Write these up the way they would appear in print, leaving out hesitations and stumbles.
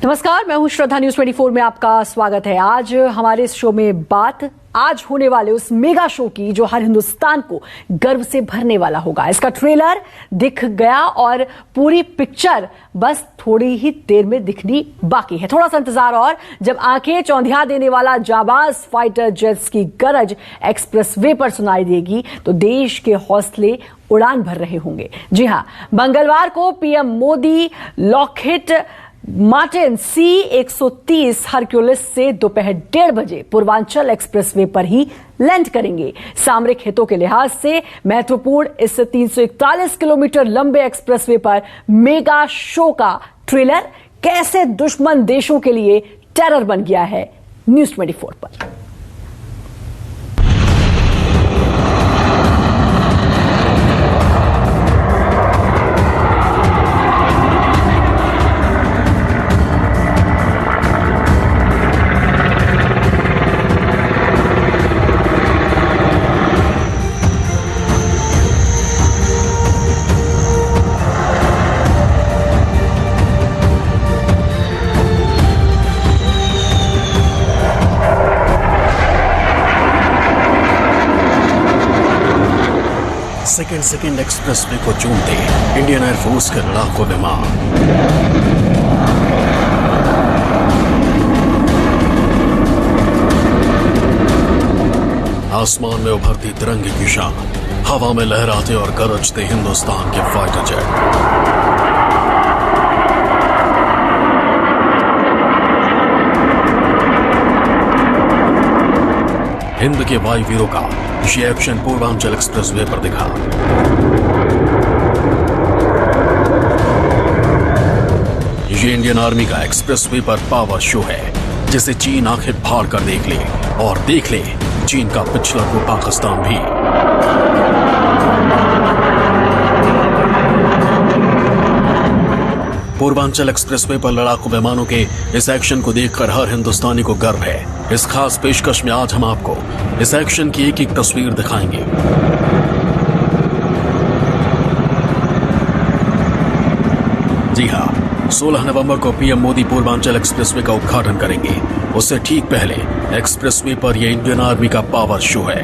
नमस्कार, मैं हूं श्रद्धा। न्यूज 24 में आपका स्वागत है। आज हमारे इस शो में बात आज होने वाले उस मेगा शो की जो हर हिंदुस्तान को गर्व से भरने वाला होगा। इसका ट्रेलर दिख गया और पूरी पिक्चर बस थोड़ी ही देर में दिखनी बाकी है। थोड़ा सा इंतजार और जब आंखें चौंधिया देने वाला जाबाज फाइटर जेट्स की गरज एक्सप्रेसवे पर सुनाई देगी तो देश के हौसले उड़ान भर रहे होंगे। जी हां, मंगलवार को PM Modi Lockheed Martin C-130 Hercules से दोपहर 1:30 बजे पूर्वांचल एक्सप्रेसवे पर ही लैंड करेंगे। सामरिक हितों के लिहाज से महत्वपूर्ण इस 341 किलोमीटर लंबे एक्सप्रेसवे पर मेगा शो का ट्रेलर कैसे दुश्मन देशों के लिए टेरर बन गया है, न्यूज 24 पर। सेकंड एक्सप्रेसवे को चूमते इंडियन एयरफोर्स के लाखों विमान। आसमान में उभरती तिरंगे की शान, हवा में लहराते और गरजते हिंदुस्तान के फाइटर जेट। हिंद के वायुवीरों का ये एक्शन पूर्वांचल एक्सप्रेसवे पर दिखा। ये इंडियन आर्मी का एक्सप्रेसवे पर पावर शो है जिसे चीन आंखें फाड़ कर देख ले, और देख ले चीन का पिछला को पाकिस्तान भी। पूर्वांचल एक्सप्रेसवे पर लड़ाकू विमानों के इस एक्शन को देखकर हर हिंदुस्तानी को गर्व है। इस खास पेशकश में आज हम आपको इस एक्शन की एक एक तस्वीर दिखाएंगे। जी हां, 16 नवंबर को पीएम मोदी पूर्वांचल एक्सप्रेसवे का उद्घाटन करेंगे। उससे ठीक पहले एक्सप्रेसवे पर यह इंडियन आर्मी का पावर शो है।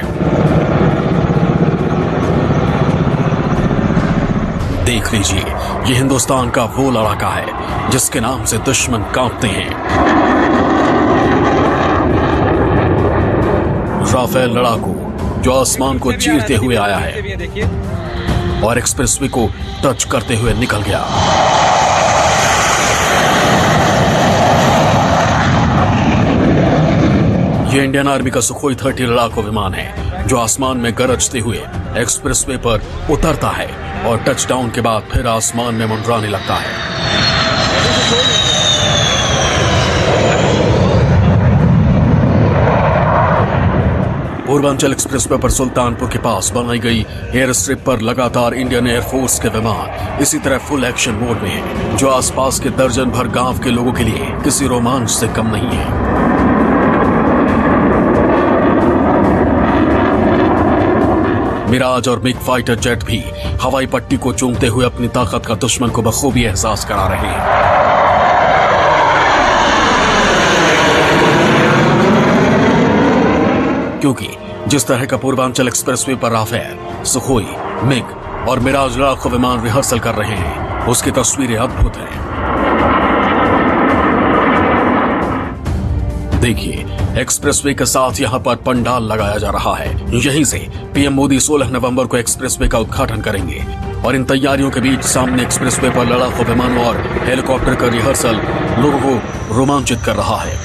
देख लीजिए, ये हिंदुस्तान का वो लड़ाका है जिसके नाम से दुश्मन कांपते हैं। राफेल लड़ाकू जो आसमान को चीरते हुए आया है और एक्सप्रेसवे को टच करते हुए निकल गया। ये इंडियन आर्मी का सुखोई 30 लड़ाकू विमान है जो आसमान में गरजते हुए एक्सप्रेसवे पर उतरता है और टचडाउन के बाद फिर आसमान में मंडराने लगता है। पूर्वांचल एक्सप्रेसवे पर सुल्तानपुर के पास बनाई गई एयर स्ट्रिप पर लगातार इंडियन एयरफोर्स के विमान इसी तरह फुल एक्शन मोड में है, जो आसपास के दर्जन भर गांव के लोगों के लिए किसी रोमांच से कम नहीं है। मिराज और मिग फाइटर जेट भी हवाई पट्टी को चूमते हुए अपनी ताकत का दुश्मन को बखूबी एहसास करा रहे हैं। क्योंकि जिस तरह का पूर्वांचल एक्सप्रेसवे पर राफेल, सुखोई, मिग और मिराज लड़ाकू विमान रिहर्सल कर रहे हैं, उसकी तस्वीरें अद्भुत हैं। देखिए, एक्सप्रेसवे के साथ यहाँ पर पंडाल लगाया जा रहा है। यहीं से पीएम मोदी 16 नवंबर को एक्सप्रेसवे का उद्घाटन करेंगे और इन तैयारियों के बीच सामने एक्सप्रेसवे पर लड़ाकू विमानों और हेलीकॉप्टर का रिहर्सल लोगों को रोमांचित कर रहा है।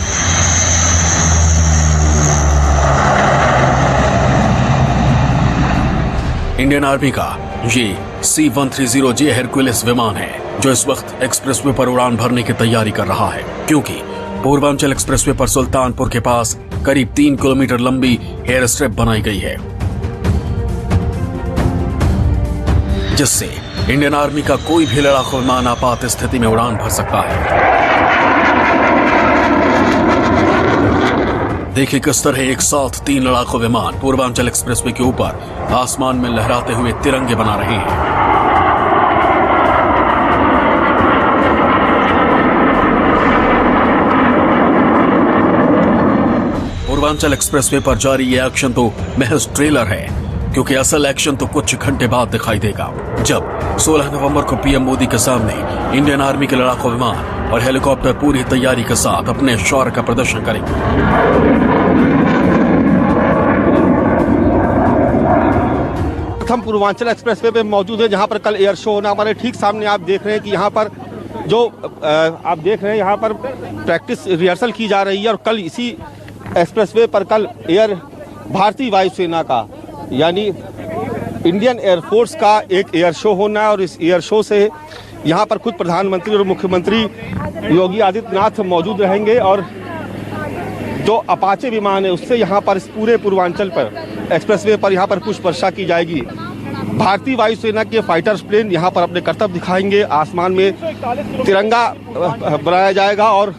इंडियन आर्मी का ये C-130J हरक्यूलिस विमान है जो इस वक्त एक्सप्रेसवे पर उड़ान भरने की तैयारी कर रहा है, क्योंकि पूर्वांचल एक्सप्रेसवे पर सुल्तानपुर के पास करीब 3 किलोमीटर लंबी एयर स्ट्रिप बनाई गई है, जिससे इंडियन आर्मी का कोई भी लड़ाकू विमान आपात स्थिति में उड़ान भर सकता है। देखिए किस तरह एक साथ 3 लड़ाकू विमान पूर्वांचल एक्सप्रेसवे के ऊपर आसमान में लहराते हुए तिरंगे बना रहे हैं। पूर्वांचल एक्सप्रेसवे पर जारी ये एक्शन तो महज ट्रेलर है, क्योंकि असल एक्शन तो कुछ घंटे बाद दिखाई देगा, जब 16 नवंबर को पीएम मोदी के सामने इंडियन आर्मी के लड़ाकू विमान और हेलीकॉप्टर पूरी तैयारी के साथ अपने शौर्य का प्रदर्शन करेंगे। हम पूर्वांचल एक्सप्रेसवे पे मौजूद है, जहां पर कल एयर शो होना। हमारे ठीक सामने आप देख रहे हैं कि यहाँ पर जो आप देख रहे हैं यहाँ पर प्रैक्टिस रिहर्सल की जा रही है, और कल इसी एक्सप्रेसवे पर कल भारतीय वायुसेना का यानी इंडियन एयरफोर्स का एक एयर शो होना है। और इस एयर शो से यहाँ पर खुद प्रधानमंत्री और मुख्यमंत्री योगी आदित्यनाथ मौजूद रहेंगे, और जो अपाचे विमान है उससे यहाँ पर इस पूरे पूर्वांचल पर एक्सप्रेसवे पर यहाँ पर पुष्प वर्षा की जाएगी। भारतीय वायुसेना के फाइटर्स प्लेन यहाँ पर अपने करतब दिखाएंगे, आसमान में तिरंगा बनाया जाएगा, और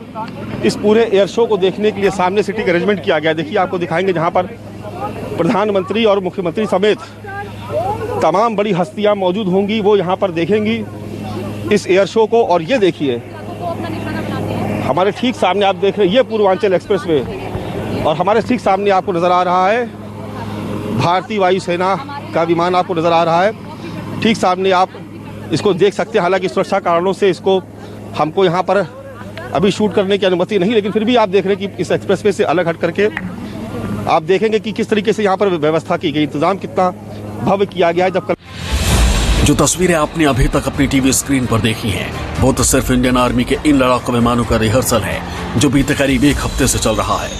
इस पूरे एयर शो को देखने के लिए सामने सिटिंग अरेंजमेंट किया गया। देखिए, आपको दिखाएंगे जहाँ पर प्रधानमंत्री और मुख्यमंत्री समेत तमाम बड़ी हस्तियाँ मौजूद होंगी, वो यहाँ पर देखेंगी इस एयर शो को। और ये देखिए, हमारे ठीक सामने आप देख रहे हैं ये पूर्वांचल एक्सप्रेसवे, और हमारे ठीक सामने आपको नज़र आ रहा है भारतीय वायुसेना का विमान आपको नज़र आ रहा है। ठीक सामने आप इसको देख सकते हैं। हालांकि सुरक्षा कारणों से इसको हमको यहाँ पर अभी शूट करने की अनुमति नहीं, लेकिन फिर भी आप देख रहे हैं कि इस एक्सप्रेसवे से अलग हट करके आप देखेंगे कि किस तरीके से यहाँ पर व्यवस्था की गई, इंतजाम कितना भव्य किया गया है। जब जो तस्वीरें आपने अभी तक अपनी टीवी स्क्रीन पर देखी हैं, वो तो सिर्फ इंडियन आर्मी के इन लड़ाकू विमानों का रिहर्सल है, जो बीते करीब एक हफ्ते से चल रहा है।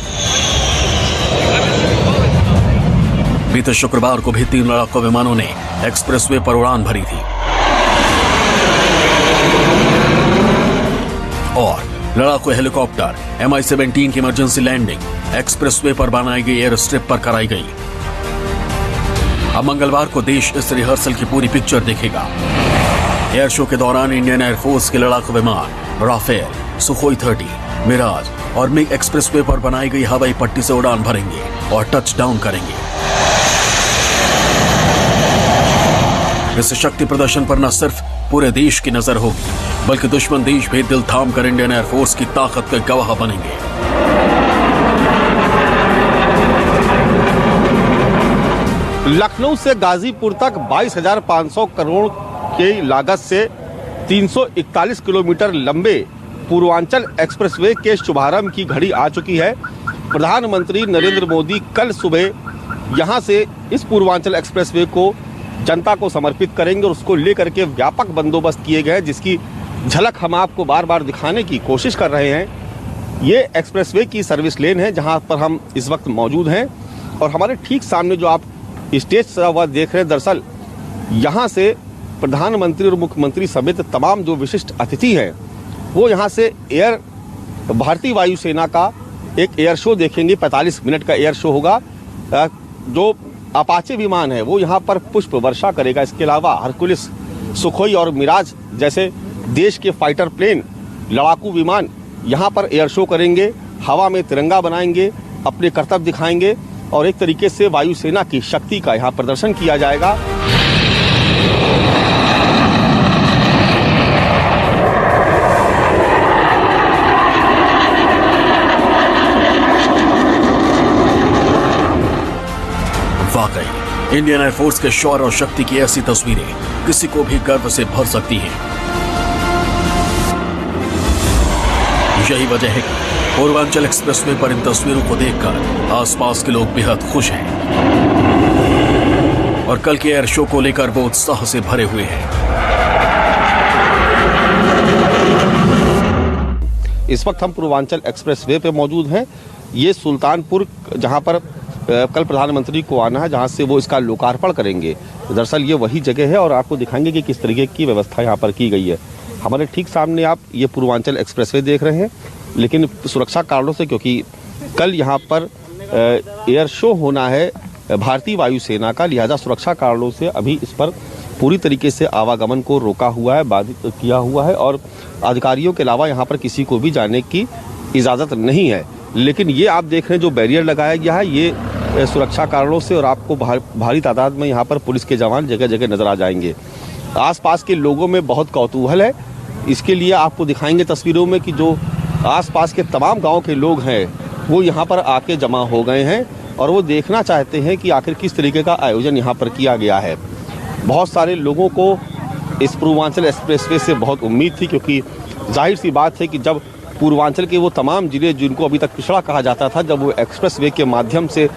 बीते शुक्रवार को भी 3 लड़ाकू विमानों ने एक्सप्रेसवे पर उड़ान भरी थी, और लड़ाकू हेलीकॉप्टर MI-17 की इमरजेंसी लैंडिंग एक्सप्रेसवे पर बनाई गई एयर स्ट्रिप पर कराई गई। अब मंगलवार को देश इस रिहर्सल की पूरी पिक्चर देखेगा। एयर शो के दौरान इंडियन एयरफोर्स के लड़ाकू विमान राफेल, सुखोई 30, मिराज और मिग एक्सप्रेसवे पर बनाई गई हवाई पट्टी से उड़ान भरेंगे और टच डाउन करेंगे। इस शक्ति प्रदर्शन पर न सिर्फ पूरे देश की नजर होगी, बल्कि दुश्मन देश भी दिल थाम कर इंडियन एयरफोर्स की ताकत के गवाह बनेंगे। लखनऊ से गाजीपुर तक 22,500 करोड़ की लागत से 341 किलोमीटर लंबे पूर्वांचल एक्सप्रेसवे के शुभारंभ की घड़ी आ चुकी है। प्रधानमंत्री नरेंद्र मोदी कल सुबह यहां से इस पूर्वांचल एक्सप्रेसवे को जनता को समर्पित करेंगे, और उसको लेकर के व्यापक बंदोबस्त किए गए हैं, जिसकी झलक हम आपको बार बार दिखाने की कोशिश कर रहे हैं। ये एक्सप्रेसवे की सर्विस लेन है जहां पर हम इस वक्त मौजूद हैं, और हमारे ठीक सामने जो आप स्टेज सजा हुआ देख रहे हैं, दरअसल यहाँ से प्रधानमंत्री और मुख्यमंत्री समेत तमाम जो विशिष्ट अतिथि हैं वो यहाँ से भारतीय वायुसेना का एक एयर शो देखेंगे। 45 मिनट का एयर शो होगा। जो अपाचे विमान है वो यहाँ पर पुष्प वर्षा करेगा। इसके अलावा हरकुलिस, सुखोई और मिराज जैसे देश के फाइटर प्लेन, लड़ाकू विमान यहाँ पर एयर शो करेंगे, हवा में तिरंगा बनाएंगे, अपने करतब दिखाएंगे, और एक तरीके से वायुसेना की शक्ति का यहाँ प्रदर्शन किया जाएगा। वाकई इंडियन एयरफोर्स के शौर्य और शक्ति की ऐसी तस्वीरें किसी को भी गर्व से भर सकती हैं। यही वजह है कि पूर्वांचल एक्सप्रेसवे पर इन तस्वीरों को देखकर आसपास के लोग बेहद खुश हैं, और कल के एयर शो को लेकर वो उत्साह से भरे हुए हैं। इस वक्त हम पूर्वांचल एक्सप्रेसवे पे मौजूद हैं। ये सुल्तानपुर, जहां पर कल प्रधानमंत्री को आना है, जहां से वो इसका लोकार्पण करेंगे। दरअसल ये वही जगह है, और आपको दिखाएंगे कि किस तरीके की व्यवस्था यहाँ पर की गई है। हमारे ठीक सामने आप ये पूर्वांचल एक्सप्रेसवे देख रहे हैं, लेकिन सुरक्षा कारणों से, क्योंकि कल यहाँ पर एयर शो होना है भारतीय वायुसेना का, लिहाजा सुरक्षा कारणों से अभी इस पर पूरी तरीके से आवागमन को रोका हुआ है, बाधित किया हुआ है, और अधिकारियों के अलावा यहाँ पर किसी को भी जाने की इजाज़त नहीं है। लेकिन ये आप देख रहे हैं जो बैरियर लगाया गया है, ये सुरक्षा कारणों से, और आपको भारी तादाद में यहाँ पर पुलिस के जवान जगह जगह नजर आ जाएंगे। आसपास के लोगों में बहुत कौतूहल है। इसके लिए आपको दिखाएंगे तस्वीरों में कि जो आसपास के तमाम गांव के लोग हैं वो यहाँ पर आके जमा हो गए हैं और वो देखना चाहते हैं कि आखिर किस तरीके का आयोजन यहाँ पर किया गया है। बहुत सारे लोगों को इस पूर्वांचल एक्सप्रेसवे से बहुत उम्मीद थी, क्योंकि जाहिर सी बात है कि जब पूर्वांचल के वो तमाम जिले जिनको अभी तक पिछड़ा कहा जाता था, जब वो एक्सप्रेसवे के माध्यम से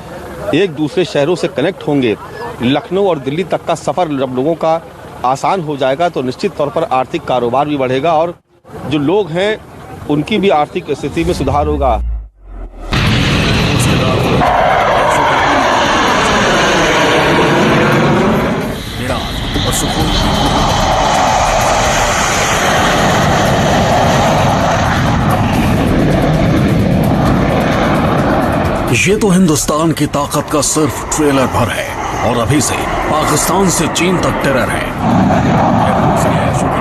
एक दूसरे शहरों से कनेक्ट होंगे, लखनऊ और दिल्ली तक का सफ़र जब लोगों का आसान हो जाएगा तो निश्चित तौर पर आर्थिक कारोबार भी बढ़ेगा और जो लोग हैं उनकी भी आर्थिक स्थिति में सुधार होगा। ये तो हिंदुस्तान की ताकत का सिर्फ ट्रेलर भर है और अभी से पाकिस्तान से चीन तक टेरर है।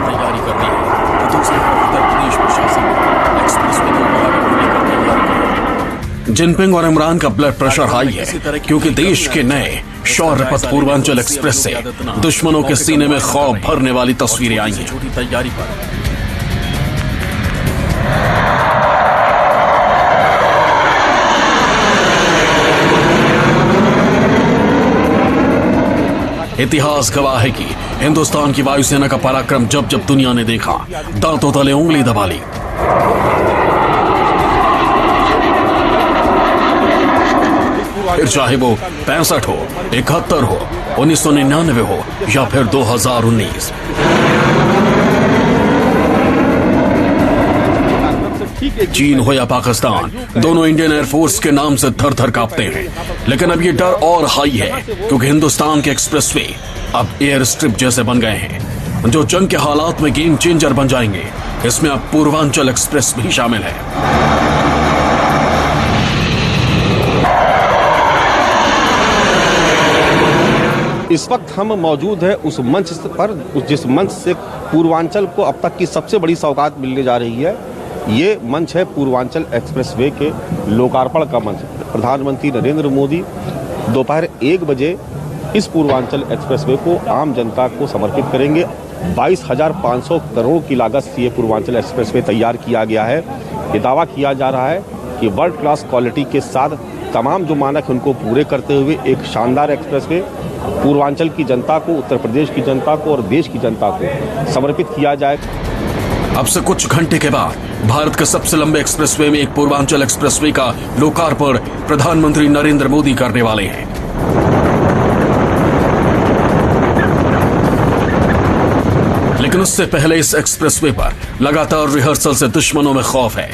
तैयारी कर रही है तो दूसरी तरफ उत्तर प्रदेश प्रशासन एक्सप्रेसवे को जिनपिंग और इमरान का ब्लड प्रेशर हाई है, क्योंकि देश के नए शौर्य पथ पूर्वांचल एक्सप्रेस से दुश्मनों के सीने में खौफ भरने वाली तस्वीरें आई हैं। छोटी तैयारी पर इतिहास गवाह है कि हिंदुस्तान की वायुसेना का पराक्रम जब जब दुनिया ने देखा, दांतों तले उंगली दबा ली। फिर चाहे वो 65 हो, 71 हो, 1999 हो या फिर 2019। चीन हो या पाकिस्तान, दोनों इंडियन एयरफोर्स के नाम से थर थर कांपते हैं। लेकिन अब ये डर और हाई है, क्योंकि हिंदुस्तान के एक्सप्रेसवे अब एयर स्ट्रिप जैसे बन गए हैं, जो जंग के हालात में गेम चेंजर बन जाएंगे। इसमें अब पूर्वांचल एक्सप्रेस भी शामिल है। इस वक्त हम मौजूद हैं उस मंच पर, जिस मंच से पूर्वांचल को अब तक की सबसे बड़ी सौगात मिलने जा रही है। ये मंच है पूर्वांचल एक्सप्रेसवे के लोकार्पण का मंच। प्रधानमंत्री नरेंद्र मोदी दोपहर 1 बजे इस पूर्वांचल एक्सप्रेसवे को आम जनता को समर्पित करेंगे। 22,500 करोड़ की लागत से ये पूर्वांचल एक्सप्रेसवे तैयार किया गया है। ये दावा किया जा रहा है कि वर्ल्ड क्लास क्वालिटी के साथ तमाम जो मानक हैं उनको पूरे करते हुए एक शानदार एक्सप्रेसवे पूर्वांचल की जनता को, उत्तर प्रदेश की जनता को और देश की जनता को समर्पित किया जाए। अब से कुछ घंटे के बाद भारत के सबसे लंबे एक्सप्रेसवे में एक पूर्वांचल एक्सप्रेसवे का लोकार्पण प्रधानमंत्री नरेंद्र मोदी करने वाले हैं। लेकिन उससे पहले इस एक्सप्रेसवे पर लगातार रिहर्सल से दुश्मनों में खौफ है।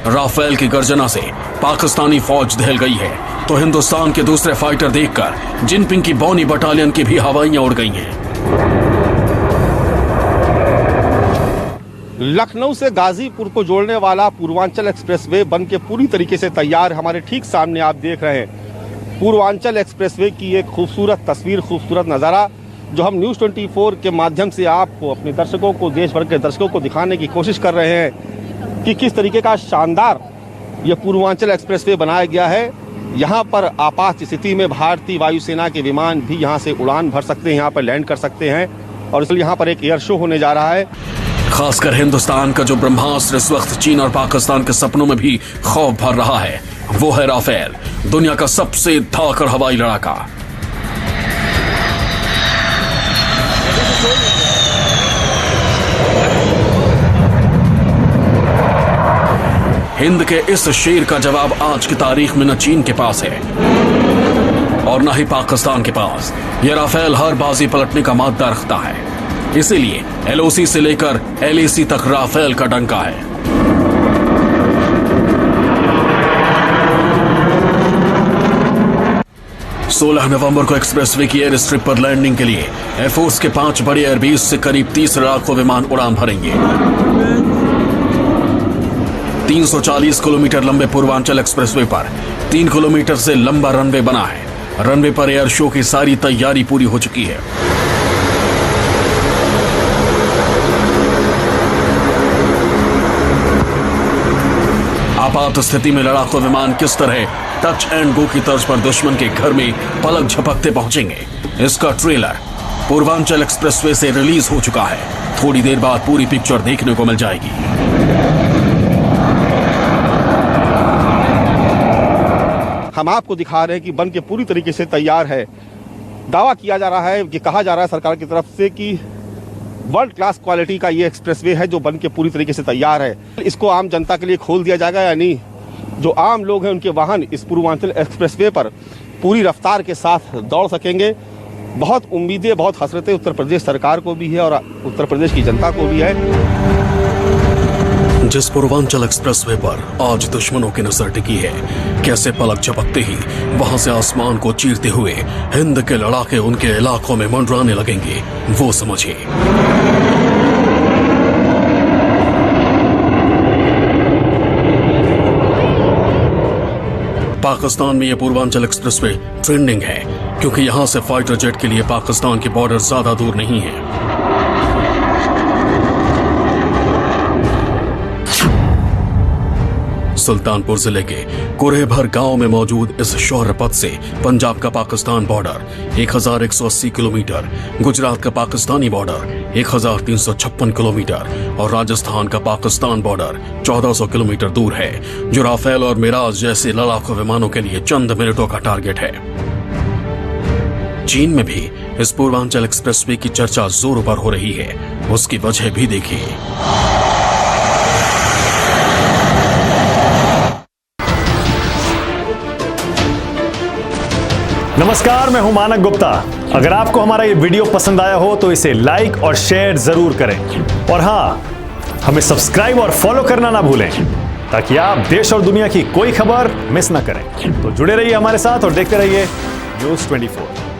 राफेल की गर्जना से पाकिस्तानी फौज दहल गई है, तो हिंदुस्तान के दूसरे फाइटर देखकर जिनपिंग की बौनी बटालियन की भी हवाइयां उड़ गई हैं। लखनऊ से गाजीपुर को जोड़ने वाला पूर्वांचल एक्सप्रेसवे बन के पूरी तरीके से तैयार। हमारे ठीक सामने आप देख रहे हैं पूर्वांचल एक्सप्रेसवे की एक खूबसूरत तस्वीर, खूबसूरत नज़ारा, जो हम न्यूज़ 24 के माध्यम से आपको, अपने दर्शकों को, देश भर के दर्शकों को दिखाने की कोशिश कर रहे हैं कि किस तरीके का शानदार ये पूर्वांचल एक्सप्रेसवे बनाया गया है। यहाँ पर आपात स्थिति में भारतीय वायुसेना के विमान भी यहाँ से उड़ान भर सकते हैं, यहाँ पर लैंड कर सकते हैं, और इसलिए यहाँ पर एक एयर शो होने जा रहा है। खासकर हिंदुस्तान का जो ब्रह्मास्त्र इस वक्त चीन और पाकिस्तान के सपनों में भी खौफ भर रहा है, वो है राफेल, दुनिया का सबसे धाकड़ हवाई लड़ाका। हिंद के इस शेर का जवाब आज की तारीख में न चीन के पास है और न ही पाकिस्तान के पास। यह राफेल हर बाजी पलटने का मादा रखता है, इसीलिए LOC से लेकर LAC तक राफेल का डंका है। सोलह नवंबर को एक्सप्रेसवे की एयर स्ट्रिप पर लैंडिंग के लिए एयरफोर्स के 5 बड़े एयरबेस से करीब 30 लड़ाकू विमान उड़ान भरेंगे। 340 किलोमीटर लंबे पूर्वांचल एक्सप्रेसवे पर 3 किलोमीटर से लंबा रनवे बना है। रनवे पर एयर शो की सारी तैयारी पूरी हो चुकी है। आपात स्थिति में लड़ाकू विमान किस तरह टच एंड गो की तर्ज पर दुश्मन के घर में पलक झपकते पहुंचेंगे, इसका ट्रेलर पूर्वांचल एक्सप्रेसवे से रिलीज हो चुका है। थोड़ी देर बाद पूरी पिक्चर देखने को मिल जाएगी। हम आपको दिखा रहे हैं कि बन के पूरी तरीके से तैयार है। दावा किया जा रहा है, ये कहा जा रहा है सरकार की तरफ से कि वर्ल्ड क्लास क्वालिटी का ये एक्सप्रेसवे है जो बन के पूरी तरीके से तैयार है। इसको आम जनता के लिए खोल दिया जाएगा या नहीं, जो आम लोग हैं उनके वाहन इस पूर्वांचल एक्सप्रेसवे पर पूरी रफ्तार के साथ दौड़ सकेंगे। बहुत उम्मीदें, बहुत हसरतें उत्तर प्रदेश सरकार को भी है और उत्तर प्रदेश की जनता को भी है। जिस पूर्वांचल एक्सप्रेसवे पर आज दुश्मनों की नजर टिकी है, कैसे पलक झपकते ही वहां से आसमान को चीरते हुए हिंद के लड़ाके उनके इलाकों में मंडराने लगेंगे, वो समझिए। पाकिस्तान में यह पूर्वांचल एक्सप्रेसवे ट्रेंडिंग है क्योंकि यहां से फाइटर जेट के लिए पाकिस्तान की बॉर्डर ज्यादा दूर नहीं है। सुल्तानपुर जिले के कुरेभर गांव में मौजूद इस शौर्य पथ से पंजाब का पाकिस्तान बॉर्डर 1180 किलोमीटर, गुजरात का पाकिस्तानी बॉर्डर 1356 किलोमीटर और राजस्थान का पाकिस्तान बॉर्डर 1400 किलोमीटर दूर है, जो राफेल और मिराज जैसे लड़ाकू विमानों के लिए चंद मिनटों का टारगेट है। चीन में भी इस पूर्वांचल एक्सप्रेसवे की चर्चा जोरों पर हो रही है, उसकी वजह भी देखिए। नमस्कार, मैं हूं मानक गुप्ता। अगर आपको हमारा ये वीडियो पसंद आया हो तो इसे लाइक और शेयर जरूर करें और हां, हमें सब्सक्राइब और फॉलो करना ना भूलें ताकि आप देश और दुनिया की कोई खबर मिस ना करें। तो जुड़े रहिए हमारे साथ और देखते रहिए न्यूज़ 24।